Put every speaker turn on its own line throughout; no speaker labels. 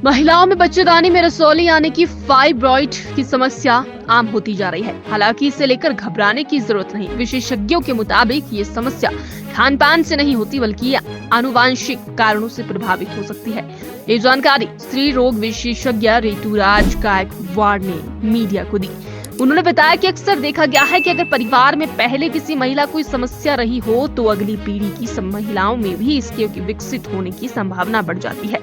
महिलाओं में बच्चेदानी में रसौली आने की फाइब्रॉइड की समस्या आम होती जा रही है। हालांकि इसे लेकर घबराने की जरूरत नहीं। विशेषज्ञों के मुताबिक ये समस्या खान पान से नहीं होती बल्कि आनुवांशिक कारणों से प्रभावित हो सकती है। ये जानकारी स्त्री रोग विशेषज्ञ ऋतुराज गायकवाड़ ने मीडिया को दी। उन्होंने बताया कि अक्सर देखा गया है कि अगर परिवार में पहले किसी महिला को समस्या रही हो तो अगली पीढ़ी की सब महिलाओं में भी इसके विकसित होने की संभावना बढ़ जाती है।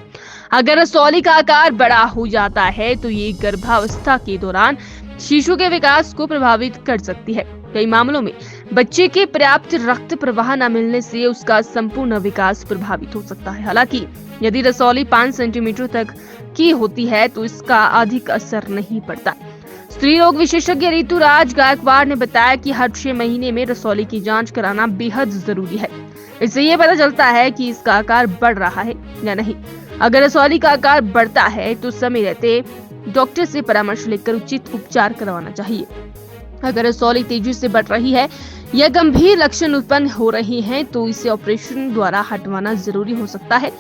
अगर रसौली का आकार बड़ा हो जाता है तो ये गर्भावस्था के दौरान शिशु के विकास को प्रभावित कर सकती है। कई मामलों में बच्चे के पर्याप्त रक्त प्रवाह न मिलने से उसका संपूर्ण विकास प्रभावित हो सकता है। हालांकि यदि रसौली 5 सेंटीमीटर तक की होती है तो इसका अधिक असर नहीं पड़ता। स्त्री रोग विशेषज्ञ ऋतुराज गायकवाड़ ने बताया कि हर 6 महीने में रसौली की जांच कराना बेहद जरूरी है। इससे ये पता चलता है कि इसका आकार बढ़ रहा है या नहीं। अगर रसौली का आकार बढ़ता है तो समय रहते डॉक्टर से परामर्श लेकर उचित उपचार करवाना चाहिए। अगर रसौली तेजी से बढ़ रही है या गंभीर लक्षण उत्पन्न हो रहे हैं तो इसे ऑपरेशन द्वारा हटवाना जरूरी हो सकता है।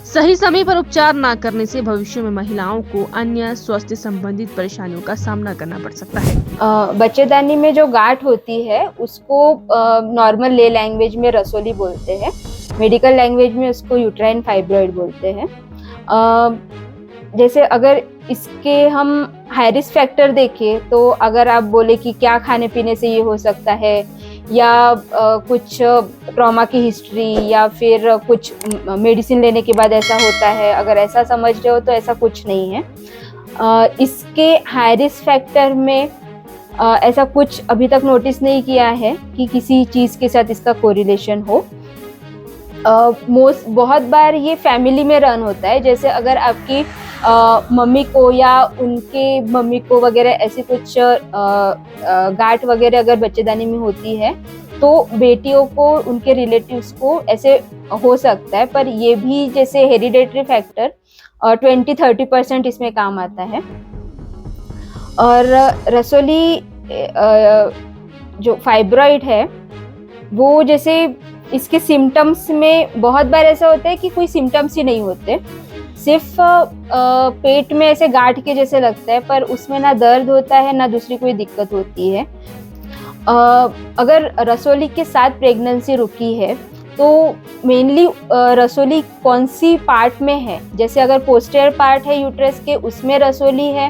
सही समय पर उपचार न करने से भविष्य में महिलाओं को अन्य स्वास्थ्य संबंधित परेशानियों का सामना करना पड़ सकता है।
बच्चेदानी में जो गांठ होती है उसको नॉर्मल ले लैंग्वेज में रसौली बोलते हैं, मेडिकल लैंग्वेज में उसको यूट्राइन फाइब्रॉइड बोलते हैं। जैसे अगर इसके हम हाई रिस्क फैक्टर देखें तो अगर आप बोले कि क्या खाने पीने से ये हो सकता है या कुछ ट्रॉमा की हिस्ट्री या फिर कुछ मेडिसिन लेने के बाद ऐसा होता है, अगर ऐसा समझ रहे हो तो ऐसा कुछ नहीं है। इसके हाई रिस्क फैक्टर में ऐसा कुछ अभी तक नोटिस नहीं किया है कि किसी चीज़ के साथ इसका कोरिलेशन हो। बहुत बार ये फैमिली में रन होता है। जैसे अगर आपकी मम्मी को या उनके मम्मी को वगैरह ऐसे कुछ गांठ वगैरह अगर बच्चेदानी में होती है तो बेटियों को, उनके रिलेटिव्स को ऐसे हो सकता है। पर ये भी जैसे हेरिडेटरी फैक्टर 20-30% इसमें काम आता है। और रसौली जो फाइब्रॉइड है वो जैसे इसके सिम्टम्स में बहुत बार ऐसा होता है कि कोई सिम्टम्स ही नहीं होते, सिर्फ पेट में ऐसे गांठ के जैसे लगता है, पर उसमें ना दर्द होता है ना दूसरी कोई दिक्कत होती है। अगर रसौली के साथ प्रेगनेंसी रुकी है तो मेनली रसौली कौन सी पार्ट में है, जैसे अगर पोस्टीरियर पार्ट है यूट्रस के उसमें रसौली है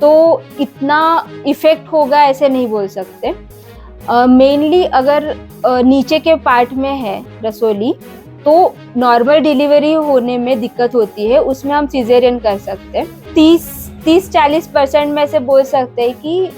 तो इतना इफेक्ट होगा ऐसे नहीं बोल सकते। मेनली अगर नीचे के पार्ट में है रसौली तो नॉर्मल डिलीवरी होने में दिक्कत होती है, उसमें हम सिजेरियन कर सकते हैं। 30-40% में से बोल सकते हैं कि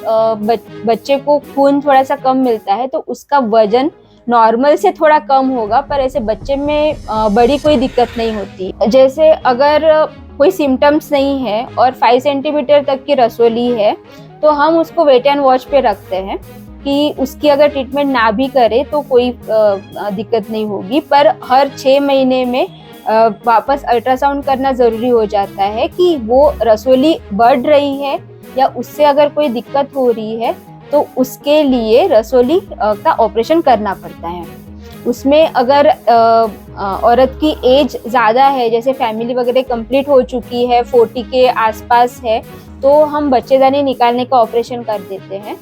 बच्चे को खून थोड़ा सा कम मिलता है तो उसका वजन नॉर्मल से थोड़ा कम होगा, पर ऐसे बच्चे में बड़ी कोई दिक्कत नहीं होती। जैसे अगर कोई सिम्टम्स नहीं है और 5 सेंटीमीटर तक की रसौली है तो हम उसको वेट एंड वॉच पे रखते हैं कि उसकी अगर ट्रीटमेंट ना भी करे तो कोई दिक्कत नहीं होगी। पर हर 6 महीने में वापस अल्ट्रासाउंड करना ज़रूरी हो जाता है कि वो रसौली बढ़ रही है या उससे अगर कोई दिक्कत हो रही है तो उसके लिए रसौली का ऑपरेशन करना पड़ता है। उसमें अगर औरत की एज ज़्यादा है, जैसे फैमिली वगैरह कंप्लीट हो चुकी है, 40 के आसपास है, तो हम बच्चेदानी निकालने का ऑपरेशन कर देते हैं।